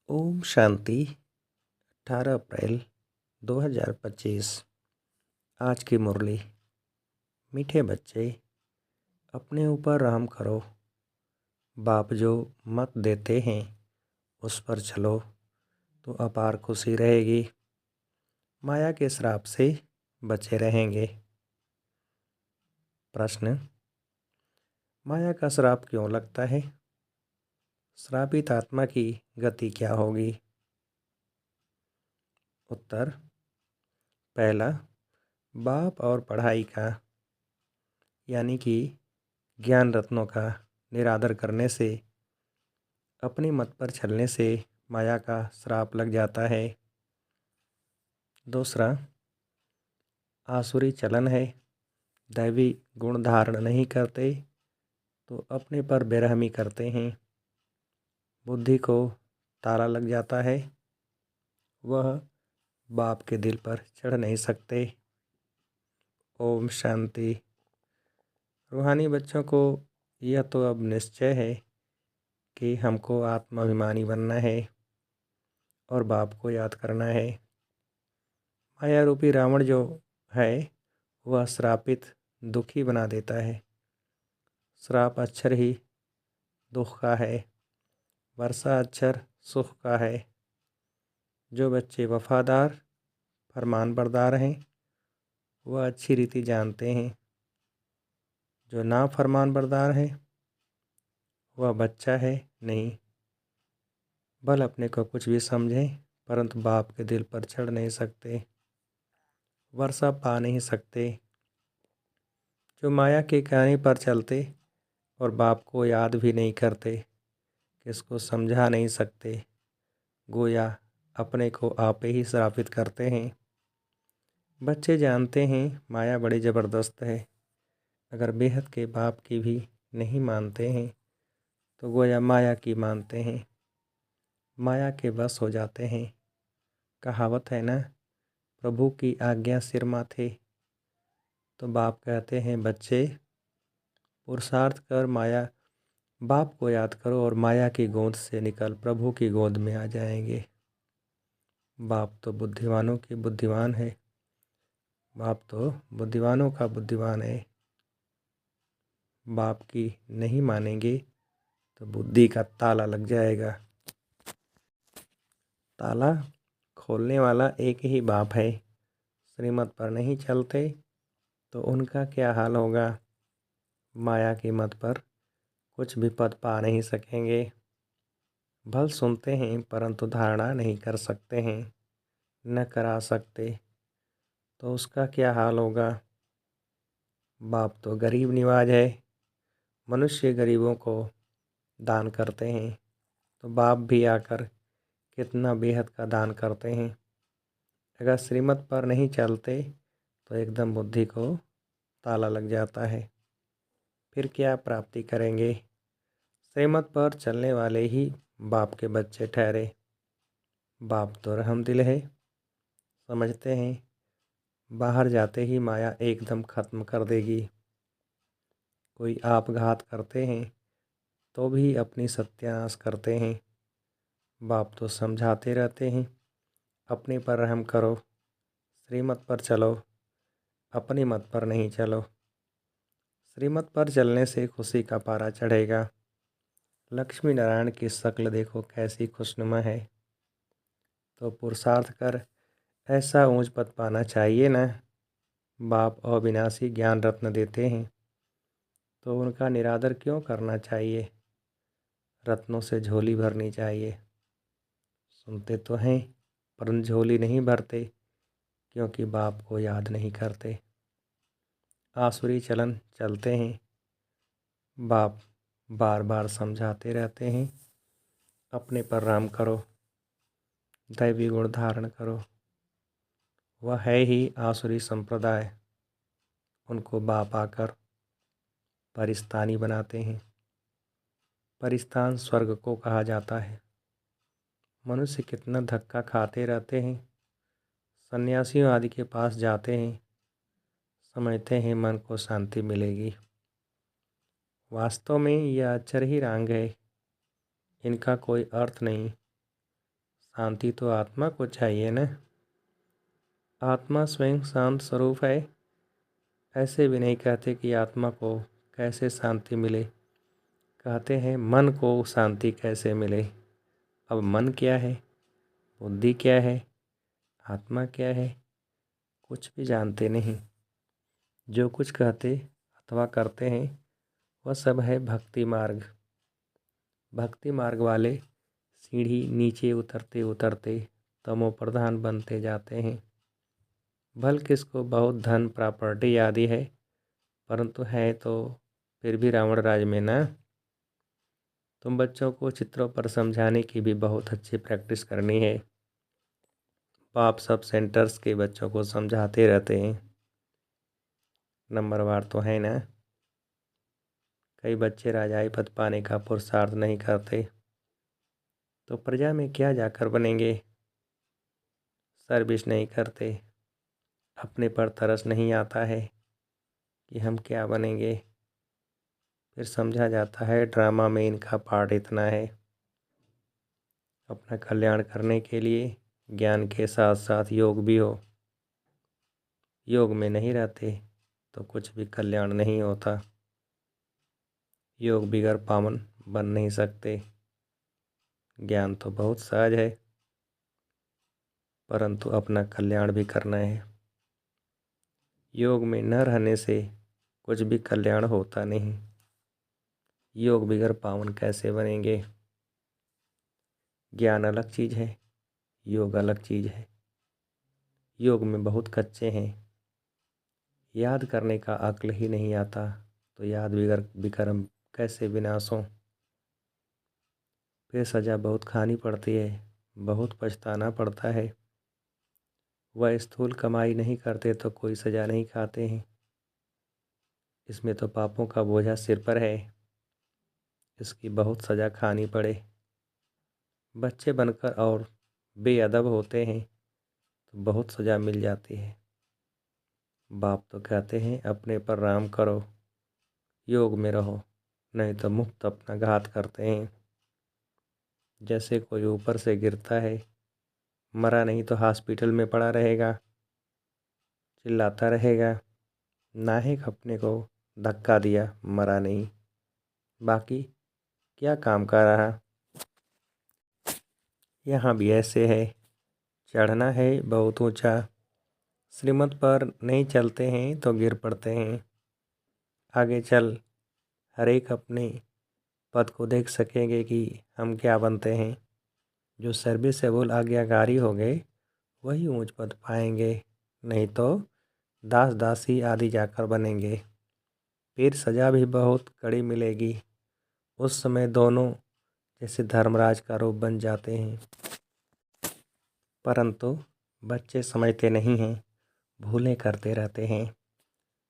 ओम शांति। 18 अप्रैल 2025। आज की मुरली। मीठे बच्चे, अपने ऊपर रहम करो। बाप जो मत देते हैं उस पर चलो तो अपार खुशी रहेगी। माया के श्राप से बचे रहेंगे। प्रश्न: माया का श्राप क्यों लगता है? श्रापित आत्मा की गति क्या होगी? उत्तर: पहला, बाप और पढ़ाई का यानी कि ज्ञान रत्नों का निरादर करने से, अपनी मत पर चलने से माया का श्राप लग जाता है। दूसरा, आसुरी चलन है। दैवी गुण धारण नहीं करते तो अपने पर बेरहमी करते हैं। बुद्धि को ताला लग जाता है। वह बाप के दिल पर चढ़ नहीं सकते। ओम शांति। रूहानी बच्चों को यह तो अब निश्चय है कि हमको आत्माभिमानी बनना है और बाप को याद करना है। माया रूपी रावण जो है वह श्रापित दुखी बना देता है। श्राप अक्षर ही दुख का है, वर्षा अक्षर सुख का है। जो बच्चे वफादार फरमान बरदार हैं वह अच्छी रीति जानते हैं। जो ना फरमान बरदार है वह बच्चा है नहीं। भल अपने को कुछ भी समझें परंतु बाप के दिल पर चढ़ नहीं सकते, वर्षा पा नहीं सकते। जो माया के कहने पर चलते और बाप को याद भी नहीं करते, किसको समझा नहीं सकते, गोया अपने को आप ही श्रापित करते हैं। बच्चे जानते हैं माया बड़ी ज़बरदस्त है। अगर बेहद के बाप की भी नहीं मानते हैं तो गोया माया की मानते हैं, माया के बस हो जाते हैं। कहावत है ना, प्रभु की आज्ञा सिर माथे। तो बाप कहते हैं बच्चे, पुरुषार्थ कर माया बाप को याद करो और माया की गोद से निकल प्रभु की गोद में आ जाएंगे। बाप तो बुद्धिमानों की बुद्धिमान है। बाप तो बुद्धिमानों का बुद्धिमान है। बाप की नहीं मानेंगे तो बुद्धि का ताला लग जाएगा। ताला खोलने वाला एक ही बाप है। श्रीमत पर नहीं चलते तो उनका क्या हाल होगा? माया की मत पर कुछ भी पद पा नहीं सकेंगे। भल सुनते हैं परंतु धारणा नहीं कर सकते हैं, न करा सकते तो उसका क्या हाल होगा? बाप तो गरीब निवाज है। मनुष्य गरीबों को दान करते हैं तो बाप भी आकर कितना बेहद का दान करते हैं। अगर श्रीमत पर नहीं चलते तो एकदम बुद्धि को ताला लग जाता है। फिर क्या प्राप्ति करेंगे? श्रीमत पर चलने वाले ही बाप के बच्चे ठहरे। बाप तो रहमदिल है। समझते हैं बाहर जाते ही माया एकदम ख़त्म कर देगी। कोई आपघात करते हैं तो भी अपनी सत्यानाश करते हैं। बाप तो समझाते रहते हैं अपने पर रहम करो, श्रीमत पर चलो, अपनी मत पर नहीं चलो। श्रीमत पर चलने से खुशी का पारा चढ़ेगा। लक्ष्मी नारायण की शक्ल देखो कैसी खुशनुमा है। तो पुरुषार्थ कर ऐसा ऊंच पद पाना चाहिए ना। बाप अविनाशी ज्ञान रत्न देते हैं तो उनका निरादर क्यों करना चाहिए? रत्नों से झोली भरनी चाहिए। सुनते तो हैं परंतु झोली नहीं भरते क्योंकि बाप को याद नहीं करते। आसुरी चलन चलते हैं। बाप बार बार समझाते रहते हैं अपने पर राम करो, दैवी गुण धारण करो। वह है ही आसुरी संप्रदाय। उनको बाप आकर परिस्तानी बनाते हैं। परिस्तान स्वर्ग को कहा जाता है। मनुष्य कितना धक्का खाते रहते हैं। सन्यासियों आदि के पास जाते हैं, समझते हैं मन को शांति मिलेगी। वास्तव में यह अक्षर ही रांग है, इनका कोई अर्थ नहीं। शांति तो आत्मा को चाहिए ना। आत्मा स्वयं शांत स्वरूप है। ऐसे भी नहीं कहते कि आत्मा को कैसे शांति मिले, कहते हैं मन को शांति कैसे मिले। अब मन क्या है, बुद्धि क्या है, आत्मा क्या है, कुछ भी जानते नहीं। जो कुछ कहते अथवा करते हैं वह सब है भक्ति मार्ग। भक्ति मार्ग वाले सीढ़ी नीचे उतरते उतरते तमो प्रधान बनते जाते हैं। भल किसको बहुत धन प्रॉपर्टी आदि है, परंतु है तो फिर भी रावण राज में ना। तुम बच्चों को चित्रों पर समझाने की भी बहुत अच्छी प्रैक्टिस करनी है। बाप सब सेंटर्स के बच्चों को समझाते रहते हैं, नंबरवार तो है ना। कई बच्चे राजाई पद पाने का पुरुषार्थ नहीं करते, तो प्रजा में क्या जाकर बनेंगे। सर्विस नहीं करते, अपने पर तरस नहीं आता है कि हम क्या बनेंगे। फिर समझा जाता है ड्रामा में इनका पार्ट इतना है। अपना कल्याण करने के लिए ज्ञान के साथ साथ योग भी हो। योग में नहीं रहते तो कुछ भी कल्याण नहीं होता। योग बिगर पावन बन नहीं सकते। ज्ञान तो बहुत सहज है, परंतु अपना कल्याण भी करना है। योग में न रहने से कुछ भी कल्याण होता नहीं। योग बिगर पावन कैसे बनेंगे। ज्ञान अलग चीज़ है, योग अलग चीज़ है। योग में बहुत कच्चे हैं, याद करने का अक्ल ही नहीं आता, तो याद बिगर विक्रम कैसे विनाश हो। फिर सज़ा बहुत खानी पड़ती है, बहुत पछताना पड़ता है। वह स्थूल कमाई नहीं करते तो कोई सज़ा नहीं खाते हैं। इसमें तो पापों का बोझा सिर पर है, इसकी बहुत सज़ा खानी पड़े। बच्चे बनकर और बेअदब होते हैं तो बहुत सज़ा मिल जाती है। बाप तो कहते हैं अपने पर राम करो, योग में रहो, नहीं तो मुक्त अपना घात करते हैं। जैसे कोई ऊपर से गिरता है, मरा नहीं तो हॉस्पिटल में पड़ा रहेगा, चिल्लाता रहेगा नाहिक अपने को धक्का दिया, मरा नहीं, बाकी क्या काम कर रहा। यहाँ भी ऐसे है, चढ़ना है बहुत ऊंचा, श्रीमत पर नहीं चलते हैं तो गिर पड़ते हैं। आगे चल हर एक अपने पद को देख सकेंगे कि हम क्या बनते हैं। जो सर्विसेबल आज्ञाकारी हो गए वही ऊंच पद पाएंगे, नहीं तो दास दासी आदि जाकर बनेंगे। फिर सज़ा भी बहुत कड़ी मिलेगी। उस समय दोनों जैसे धर्मराज का रूप बन जाते हैं। परंतु बच्चे समझते नहीं हैं, भूलें करते रहते हैं।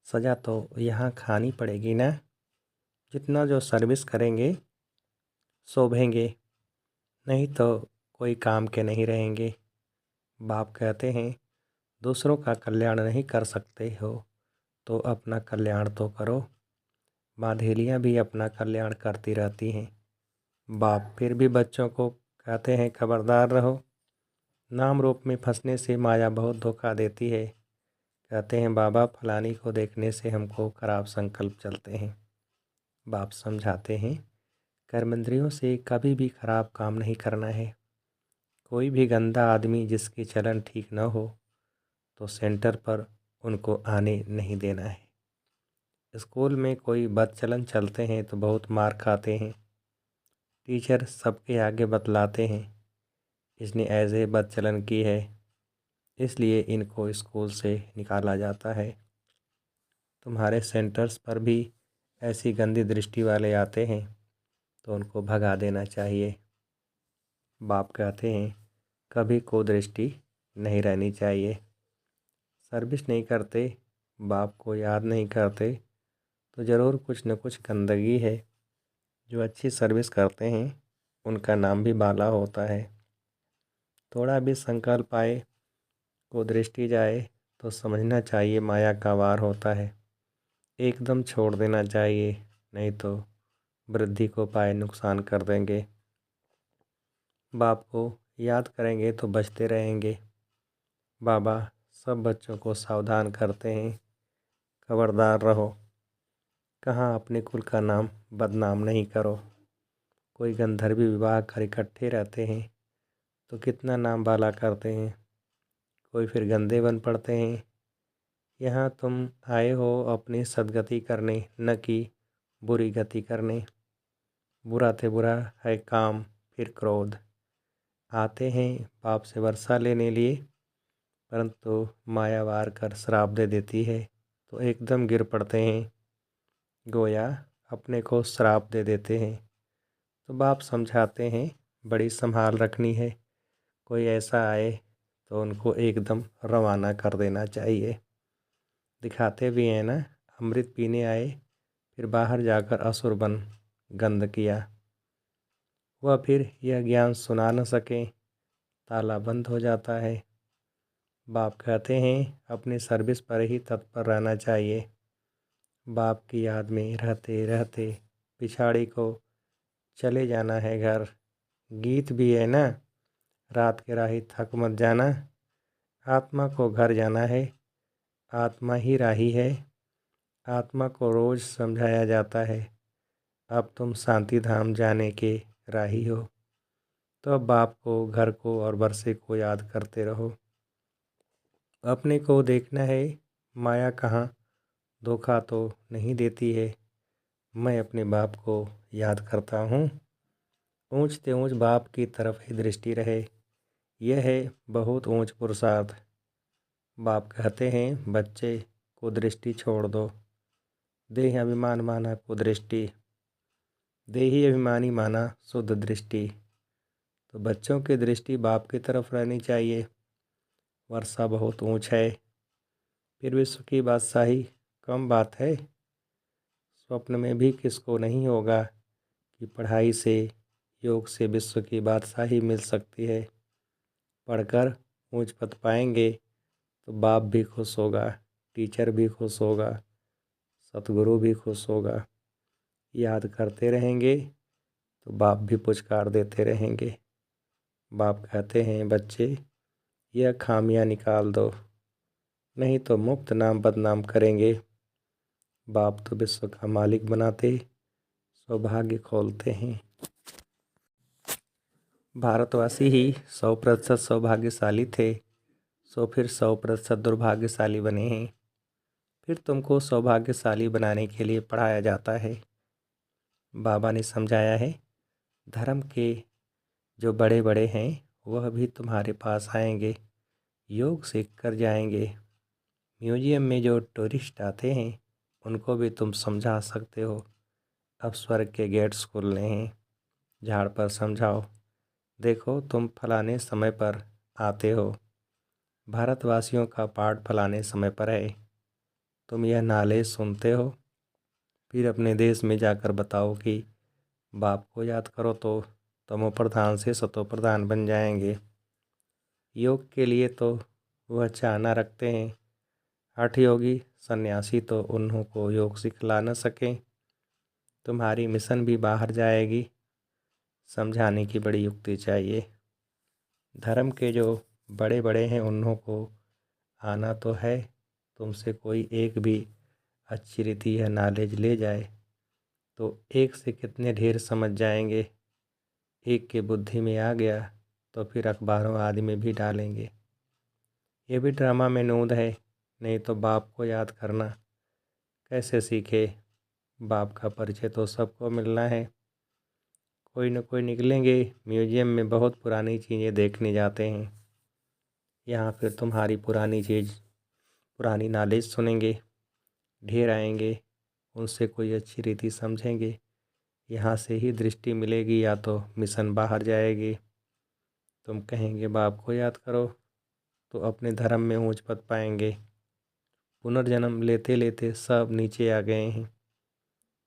सज़ा तो यहाँ खानी पड़ेगी ना। जितना जो सर्विस करेंगे शोभेंगे, नहीं तो कोई काम के नहीं रहेंगे। बाप कहते हैं दूसरों का कल्याण नहीं कर सकते हो तो अपना कल्याण तो करो। माधेलियाँ भी अपना कल्याण करती रहती हैं। बाप फिर भी बच्चों को कहते हैं खबरदार रहो, नाम रूप में फंसने से माया बहुत धोखा देती है। कहते हैं बाबा फलानी को देखने से हमको खराब संकल्प चलते हैं। बाप समझाते हैं कर्मेंद्रियों से कभी भी खराब काम नहीं करना है। कोई भी गंदा आदमी जिसकी चलन ठीक न हो तो सेंटर पर उनको आने नहीं देना है। स्कूल में कोई बदचलन चलते हैं तो बहुत मार खाते हैं। टीचर सबके आगे बतलाते हैं इसने ऐसे बदचलन की है, इसलिए इनको स्कूल से निकाला जाता है। तुम्हारे सेंटर्स पर भी ऐसी गंदी दृष्टि वाले आते हैं तो उनको भगा देना चाहिए। बाप कहते हैं कभी कुदृष्टि नहीं रहनी चाहिए। सर्विस नहीं करते, बाप को याद नहीं करते तो ज़रूर कुछ न कुछ गंदगी है। जो अच्छी सर्विस करते हैं उनका नाम भी बाला होता है। थोड़ा भी संकल्प आए, कुदृष्टि जाए तो समझना चाहिए माया का वार होता है। एकदम छोड़ देना चाहिए, नहीं तो वृद्धि को पाए नुकसान कर देंगे। बाप को याद करेंगे तो बचते रहेंगे। बाबा सब बच्चों को सावधान करते हैं, खबरदार रहो, कहाँ अपने कुल का नाम बदनाम नहीं करो। कोई गंधर्वी विवाह कर इकट्ठे रहते हैं तो कितना नाम बाला करते हैं, कोई फिर गंदे बन पड़ते हैं। यहाँ तुम आए हो अपनी सद्गति करने, न कि बुरी गति करने। बुरा से बुरा है काम, फिर क्रोध। आते हैं पाप से वर्षा लेने लिए, परंतु माया वार कर श्राप दे देती है तो एकदम गिर पड़ते हैं, गोया अपने को श्राप दे देते हैं। तो बाप समझाते हैं बड़ी संभाल रखनी है, कोई ऐसा आए तो उनको एकदम रवाना कर देना चाहिए। दिखाते भी हैं ना, अमृत पीने आए फिर बाहर जाकर असुर बन गंध किया। वह फिर यह ज्ञान सुना न सके, ताला बंद हो जाता है। बाप कहते हैं अपनी सर्विस पर ही तत्पर रहना चाहिए। बाप की याद में रहते रहते पिछाड़ी को चले जाना है घर। गीत भी है ना, रात के राही थक मत जाना। आत्मा को घर जाना है, आत्मा ही राही है। आत्मा को रोज समझाया जाता है, अब तुम शांति धाम जाने के राही हो। तो अब बाप को, घर को और बरसे को याद करते रहो। अपने को देखना है, माया कहाँ धोखा तो नहीं देती है। मैं अपने बाप को याद करता हूँ। ऊंच से ऊंच बाप की तरफ ही दृष्टि रहे, यह है बहुत ऊंच पुरुषार्थ। बाप कहते हैं बच्चे को दृष्टि छोड़ दो, देह अभिमान माना कुदृष्टि, देही अभिमानी माना शुद्ध दृष्टि। तो बच्चों की दृष्टि बाप की तरफ रहनी चाहिए। वर्षा बहुत ऊंच है, फिर विश्व की बादशाही कम बात है। स्वप्न में भी किसको नहीं होगा कि पढ़ाई से, योग से विश्व की बादशाही मिल सकती है। पढ़कर ऊंच पद पाएंगे तो बाप भी खुश होगा, टीचर भी खुश होगा, सतगुरु भी खुश होगा। याद करते रहेंगे तो बाप भी पुचकार देते रहेंगे। बाप कहते हैं बच्चे यह खामियां निकाल दो, नहीं तो मुफ्त नाम बदनाम करेंगे। बाप तो विश्व का मालिक बनाते, सौभाग्य खोलते हैं। भारतवासी ही 100% सौभाग्यशाली थे, सो फिर 100% दुर्भाग्यशाली बने हैं। फिर तुमको सौभाग्यशाली बनाने के लिए पढ़ाया जाता है। बाबा ने समझाया है धर्म के जो बड़े बड़े हैं वह भी तुम्हारे पास आएंगे, योग सीख कर जाएंगे। म्यूजियम में जो टूरिस्ट आते हैं उनको भी तुम समझा सकते हो। अब स्वर्ग के गेट्स खुलने हैं, झाड़ पर समझाओ, देखो तुम फलाने समय पर आते हो, भारतवासियों का पाठ फलाने समय पर है। तुम यह नाले सुनते हो, फिर अपने देश में जाकर बताओ कि बाप को याद करो तो तमो प्रधान से सतो प्रधान बन जाएंगे। योग के लिए तो वह चाहना रखते हैं, हठ योगी सन्यासी तो उन्हों को योग सिखला न सकें। तुम्हारी मिशन भी बाहर जाएगी, समझाने की बड़ी युक्ति चाहिए। धर्म के जो बड़े बड़े हैं उन्हों को आना तो है, तुमसे कोई एक भी अच्छी रीति या नॉलेज ले जाए तो एक से कितने ढेर समझ जाएंगे। एक के बुद्धि में आ गया तो फिर अखबारों आदि में भी डालेंगे। ये भी ड्रामा में नूद है, नहीं तो बाप को याद करना कैसे सीखे। बाप का परिचय तो सबको मिलना है, कोई न कोई निकलेंगे। म्यूजियम में बहुत पुरानी चीज़ें देखने जाते हैं, यहाँ फिर तुम्हारी पुरानी चीज़, पुरानी नॉलेज सुनेंगे। ढेर आएंगे, उनसे कोई अच्छी रीति समझेंगे, यहाँ से ही दृष्टि मिलेगी या तो मिशन बाहर जाएगी। तुम कहेंगे बाप को याद करो तो अपने धर्म में ऊंच पद पाएंगे। पुनर्जन्म लेते लेते सब नीचे आ गए हैं।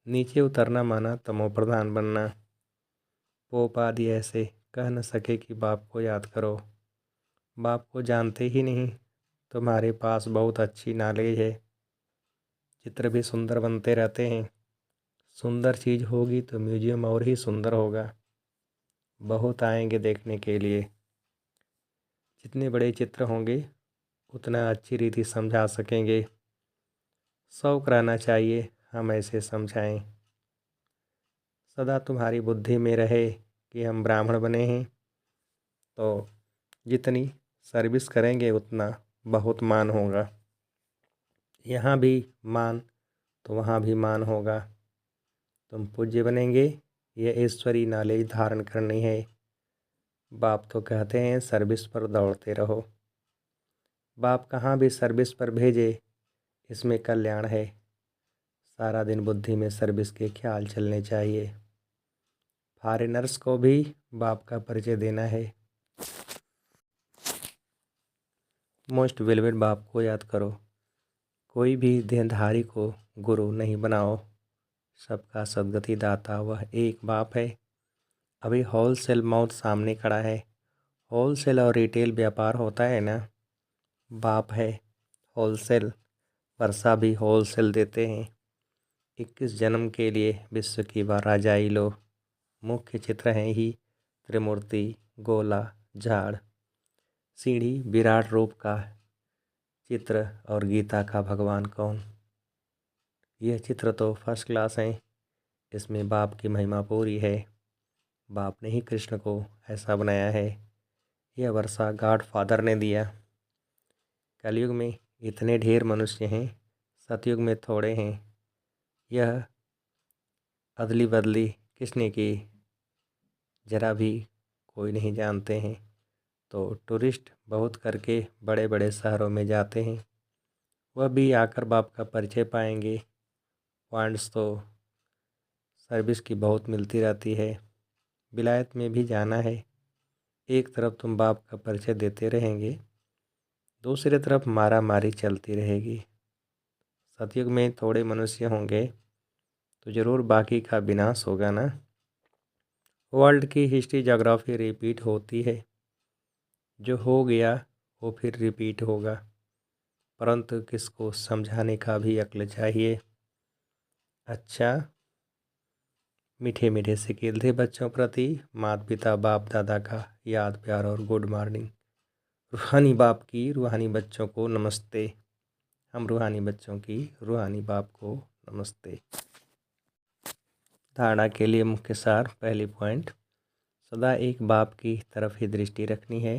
नीचे उतरना माना तमो प्रधान बनना। पोप आदि ऐसे कह न सके कि बाप को याद करो। बाप को जानते ही नहीं, तुम्हारे पास बहुत अच्छी नॉलेज है, चित्र भी सुंदर बनते रहते हैं। सुंदर चीज़ होगी तो म्यूजियम और ही सुंदर होगा, बहुत आएंगे देखने के लिए। जितने बड़े चित्र होंगे उतना अच्छी रीति समझा सकेंगे। शौक़ रहना चाहिए हम ऐसे समझाएं। सदा तुम्हारी बुद्धि में रहे कि हम ब्राह्मण बने हैं, तो जितनी सर्विस करेंगे उतना बहुत मान होगा। यहाँ भी मान तो वहाँ भी मान होगा। तुम पूज्य बनेंगे, यह ईश्वरी नॉलेज धारण करनी है। बाप तो कहते हैं सर्विस पर दौड़ते रहो। बाप कहाँ भी सर्विस पर भेजे, इसमें कल्याण है। सारा दिन बुद्धि में सर्विस के ख्याल चलने चाहिए। फॉरेनर्स को भी बाप का परिचय देना है। मोस्ट वेलवेड बाप को याद करो। कोई भी देहधारी को गुरु नहीं बनाओ। सबका सद्गति दाता वह एक बाप है। अभी होलसेल माउथ सामने खड़ा है। होलसेल और रिटेल व्यापार होता है ना, बाप है होलसेल। वर्षा भी होलसेल देते हैं। 21 जन्म के लिए विश्व की बार राजाई लो। मुख्य चित्र हैं ही त्रिमूर्ति, गोला, झाड़, सीढ़ी, विराट रूप का चित्र और गीता का भगवान कौन। यह चित्र तो फर्स्ट क्लास हैं। इसमें बाप की महिमा पूरी है। बाप ने ही कृष्ण को ऐसा बनाया है। यह वर्षा गॉड फादर ने दिया। कलयुग में इतने ढेर मनुष्य हैं, सतयुग में थोड़े हैं। यह अदली बदली किसने की जरा भी कोई नहीं जानते हैं। तो टूरिस्ट बहुत करके बड़े बड़े शहरों में जाते हैं, वह भी आकर बाप का परिचय पाएंगे। पॉइंट्स तो सर्विस की बहुत मिलती रहती है। विलायत में भी जाना है। एक तरफ तुम बाप का परिचय देते रहेंगे, दूसरी तरफ मारा मारी चलती रहेगी। सतयुग में थोड़े मनुष्य होंगे तो ज़रूर बाकी का विनाश होगा ना। वर्ल्ड की हिस्ट्री जोग्राफी रिपीट होती है। जो हो गया वो फिर रिपीट होगा, परंतु किसको समझाने का भी अक्ल चाहिए। अच्छा, मीठे मीठे से खेलते बच्चों प्रति माता पिता बाप दादा का याद प्यार और गुड मॉर्निंग। रूहानी बाप की रूहानी बच्चों को नमस्ते। हम रूहानी बच्चों की रूहानी बाप को नमस्ते। धारणा के लिए मुख्य सार। पहली पॉइंट, सदा एक बाप की तरफ ही दृष्टि रखनी है।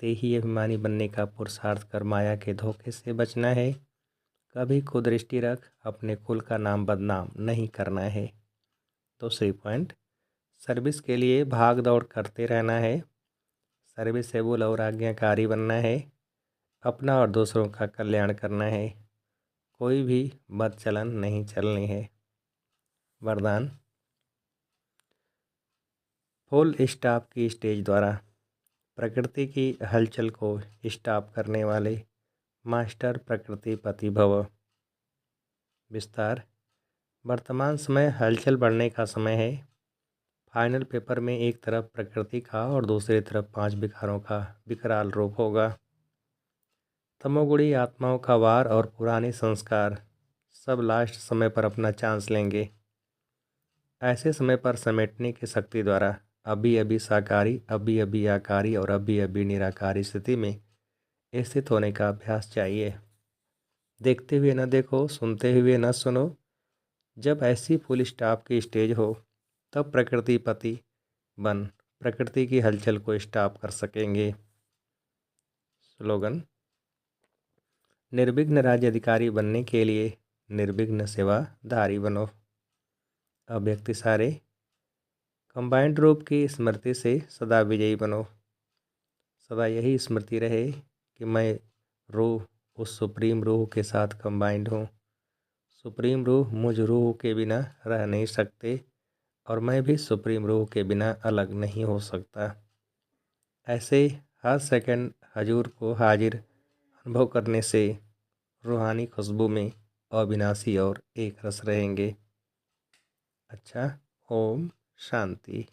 देही अभिमानी बनने का पुरुषार्थ कर माया के धोखे से बचना है। कभी कुदृष्टि रख अपने कुल का नाम बदनाम नहीं करना है। दूसरी पॉइंट, सर्विस के लिए भाग दौड़ करते रहना है। सर्विसेबल और आज्ञाकारी बनना है। अपना और दूसरों का कल्याण करना है। कोई भी बद चलन नहीं चलनी है। वरदान, फुल स्टॉप की स्टेज द्वारा प्रकृति की हलचल को स्टॉप करने वाले मास्टर प्रकृति पति भव। विस्तार, वर्तमान समय हलचल बढ़ने का समय है। फाइनल पेपर में एक तरफ प्रकृति का और दूसरी तरफ 5 विकारों का विकराल रूप होगा। तमोगुणी आत्माओं का वार और पुराने संस्कार सब लास्ट समय पर अपना चांस लेंगे। ऐसे समय पर समेटने की शक्ति द्वारा अभी अभी साकारी, अभी अभी आकारी और अभी अभी निराकारी स्थिति में स्थित होने का अभ्यास चाहिए। देखते हुए न देखो, सुनते हुए न सुनो। जब ऐसी फुल स्टॉप की स्टेज हो तब प्रकृति पति बन प्रकृति की हलचल को स्टॉप कर सकेंगे। स्लोगन, निर्विघ्न राज्य अधिकारी बनने के लिए निर्विघ्न सेवाधारी बनो। अव्यक्ति सारे, कंबाइंड रूप की स्मृति से सदा विजयी बनो। सदा यही स्मृति रहे कि मैं रूह उस सुप्रीम रूह के साथ कंबाइंड हूँ। सुप्रीम रूह मुझ रूह के बिना रह नहीं सकते और मैं भी सुप्रीम रूह के बिना अलग नहीं हो सकता। ऐसे हर सेकंड हजूर को हाजिर अनुभव करने से रूहानी खुशबू में अविनाशी और एक रस रहेंगे। अच्छा, ओम शांति।